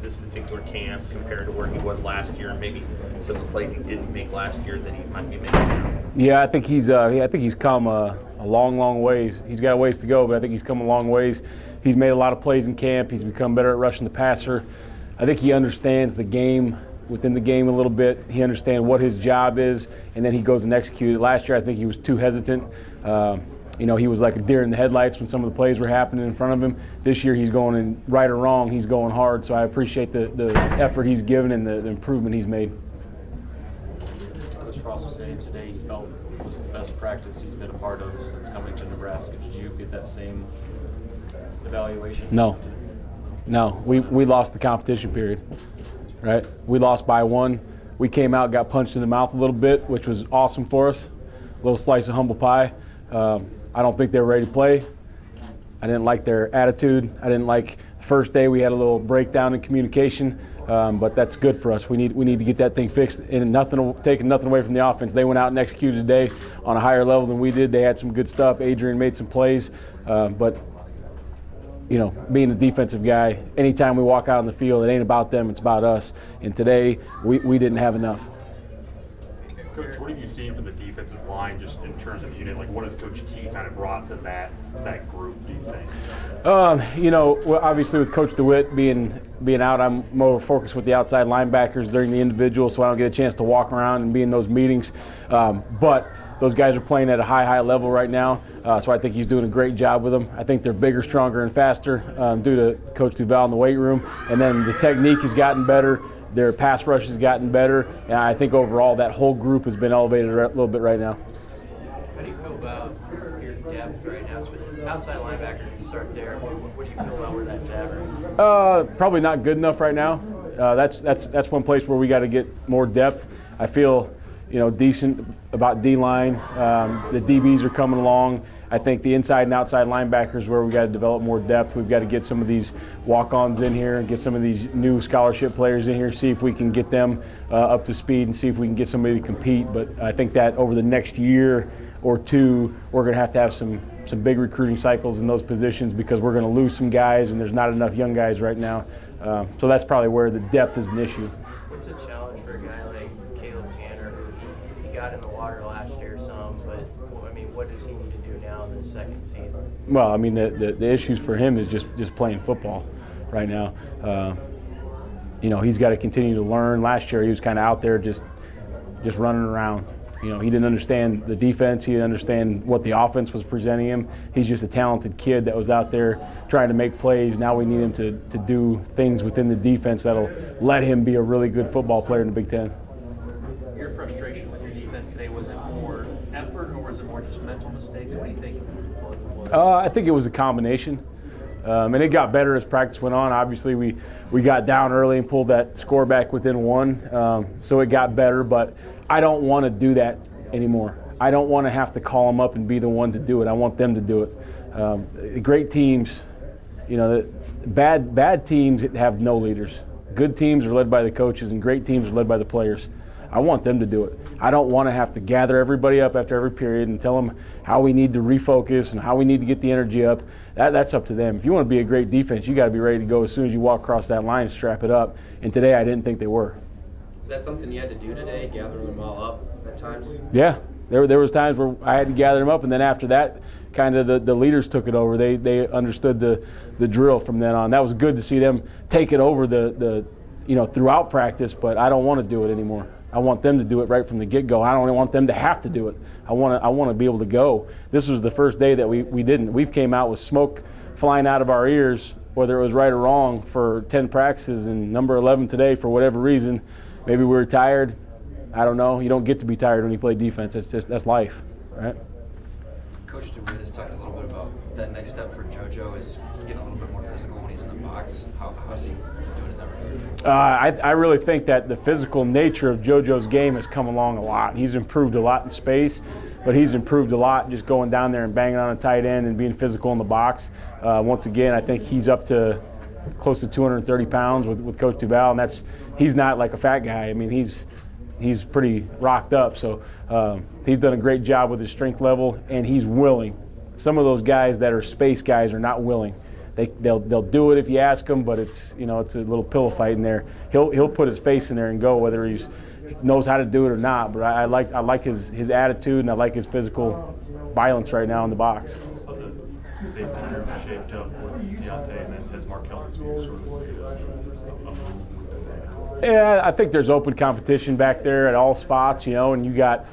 this particular camp compared to where he was last year, and maybe some of the plays he didn't make last year that he might be making now? Yeah, I think he's come a long ways. He's got a ways to go, but I think he's come a long ways. He's made a lot of plays in camp. He's become better at rushing the passer. I think he understands the game within the game a little bit. He understands what his job is, and then he goes and executes it. Last year, I think he was too hesitant. He was like a deer in the headlights when some of the plays were happening in front of him. This year, he's going in right or wrong, he's going hard. So I appreciate the effort he's given and the improvement he's made. Coach Frost was saying today he felt it was the best practice he's been a part of since coming to Nebraska. Did you get that same evaluation? No, we lost the competition period, right? We lost by one. We came out, got punched in the mouth a little bit, which was awesome for us. A little slice of humble pie. I don't think they were ready to play. I didn't like their attitude. I didn't like the first day we had a little breakdown in communication, but that's good for us. We need to get that thing fixed, and taking nothing away from the offense. They went out and executed today on a higher level than we did. They had some good stuff. Adrian made some plays, but being a defensive guy, anytime we walk out on the field, it ain't about them, it's about us. And today, we didn't have enough. Coach, what have you seen from the defensive line just in terms of unit? Like, what has Coach T kind of brought to that group, do you think? Obviously with Coach DeWitt being out, I'm more focused with the outside linebackers during the individual, so I don't get a chance to walk around and be in those meetings. But those guys are playing at a high level right now, so I think he's doing a great job with them. I think they're bigger, stronger, and faster due to Coach Duval in the weight room. And then the technique has gotten better. Their pass rush has gotten better, and I think overall that whole group has been elevated a little bit right now. How do you feel about your depth right now? So with outside linebacker, you start there. What do you feel about where that's at? Probably not good enough right now. That's one place where we got to get more depth. I feel decent about D-line. The DBs are coming along. I think the inside and outside linebackers where we got to develop more depth. We've got to get some of these walk-ons in here and get some of these new scholarship players in here, see if we can get them up to speed and see if we can get somebody to compete. But I think that over the next year or two, we're going to have some big recruiting cycles in those positions because we're going to lose some guys and there's not enough young guys right now. So that's probably where the depth is an issue. What's a challenge for a guy like Caleb Tanner who he got in the water last year some, but what does he need to do now in this second season? Well, the issues for him is just playing football right now. He's got to continue to learn. Last year he was kind of out there just running around. He didn't understand the defense. He didn't understand what the offense was presenting him. He's just a talented kid that was out there trying to make plays. Now we need him to do things within the defense that'll let him be a really good football player in the Big Ten. Your frustration with your defense today, was it more effort or was it more just mental mistakes? What do you think? I think it was a combination. And it got better as practice went on. Obviously, we got down early and pulled that score back within one. So it got better, but I don't want to do that anymore. I don't want to have to call them up and be the one to do it. I want them to do it. Great teams, bad teams have no leaders. Good teams are led by the coaches, and great teams are led by the players. I want them to do it. I don't want to have to gather everybody up after every period and tell them how we need to refocus and how we need to get the energy up. That's up to them. If you want to be a great defense, you got to be ready to go as soon as you walk across that line and strap it up. And today I didn't think they were. Is that something you had to do today, gather them all up at times? Yeah, there was times where I had to gather them up, and then after that, kind of the leaders took it over. They understood the drill from then on. That was good to see them take it over throughout practice, but I don't want to do it anymore. I want them to do it right from the get-go. I don't want them to have to do it. I want to be able to go. This was the first day that we didn't. We've came out with smoke flying out of our ears, whether it was right or wrong, for 10 practices, and number 11 today for whatever reason. Maybe we were tired. I don't know. You don't get to be tired when you play defense. That's life, right? Coach DeWitt has talked a little bit about that next step for JoJo is getting a little bit more physical when he's in the box. How's he doing in that regard? I really think that the physical nature of JoJo's game has come along a lot. He's improved a lot in space, but he's improved a lot just going down there and banging on a tight end and being physical in the box. Once again, I think he's up to close to 230 pounds with Coach Duval, and he's not like a fat guy. He's pretty rocked up, so he's done a great job with his strength level, and he's willing. Some of those guys that are space guys are not willing. they'll do it if you ask them, but it's it's a little pillow fight in there. He'll put his face in there and go whether he knows how to do it or not. But I like his attitude, and I like his physical violence right now in the box. How's the safety group shaped up with Deontay, and then has Markel sort of Yeah, I think there's open competition back there at all spots, and you got,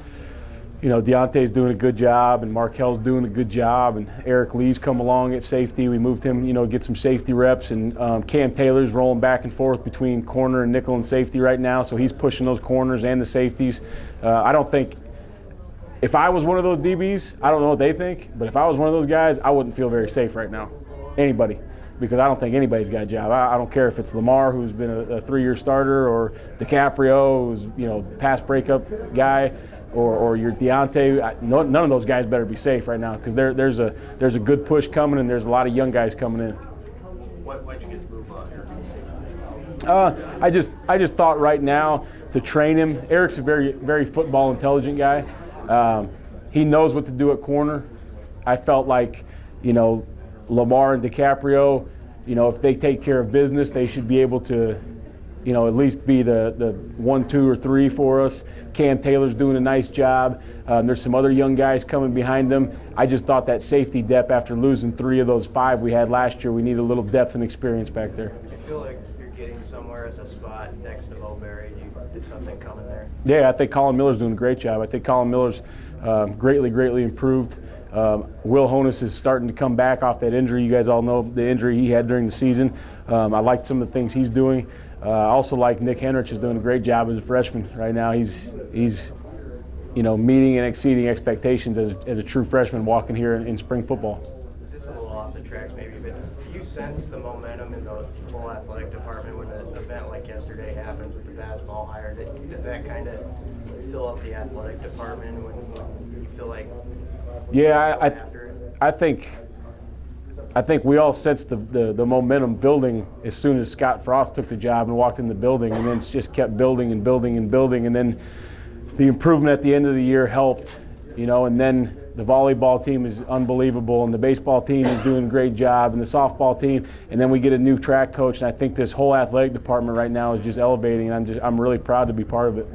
Deontay's doing a good job, and Markel's doing a good job, and Eric Lee's come along at safety. We moved him, get some safety reps, and Cam Taylor's rolling back and forth between corner and nickel and safety right now, so he's pushing those corners and the safeties. I don't think, if I was one of those DBs, I don't know what they think, but if I was one of those guys, I wouldn't feel very safe right now. Anybody. Because I don't think anybody's got a job. I don't care if it's Lamar, who's been a 3-year starter, or DiCaprio, who's past breakup guy, or your Deontay. None of those guys better be safe right now, because there's a good push coming, and there's a lot of young guys coming in. Why'd you guys move Eric? I just thought right now to train him. Eric's a very, very football intelligent guy. He knows what to do at corner. I felt like, Lamar and DiCaprio, if they take care of business, they should be able to, at least be the 1, 2, or 3 for us. Cam Taylor's doing a nice job. There's some other young guys coming behind them. I just thought that safety depth, after losing 3 of those 5 we had last year, we need a little depth and experience back there. Do you feel like you're getting somewhere at the spot next to Mulberry? Is something coming there? Yeah, I think Colin Miller's doing a great job. I think Colin Miller's greatly improved. Will Honus is starting to come back off that injury. You guys all know the injury he had during the season. I liked some of the things he's doing. I also like Nick Henrich is doing a great job as a freshman right now. He's meeting and exceeding expectations as a true freshman walking here in spring football. This is a little off the tracks maybe, but do you sense the momentum in the whole athletic department when an event like yesterday happens with the basketball hire? Does that kind of fill up the athletic department when you feel like? Yeah, I think we all sensed the momentum building as soon as Scott Frost took the job and walked in the building, and then it's just kept building and building and building, and then the improvement at the end of the year helped, and then the volleyball team is unbelievable, and the baseball team is doing a great job, and the softball team, and then we get a new track coach, and I think this whole athletic department right now is just elevating, and I'm really proud to be part of it.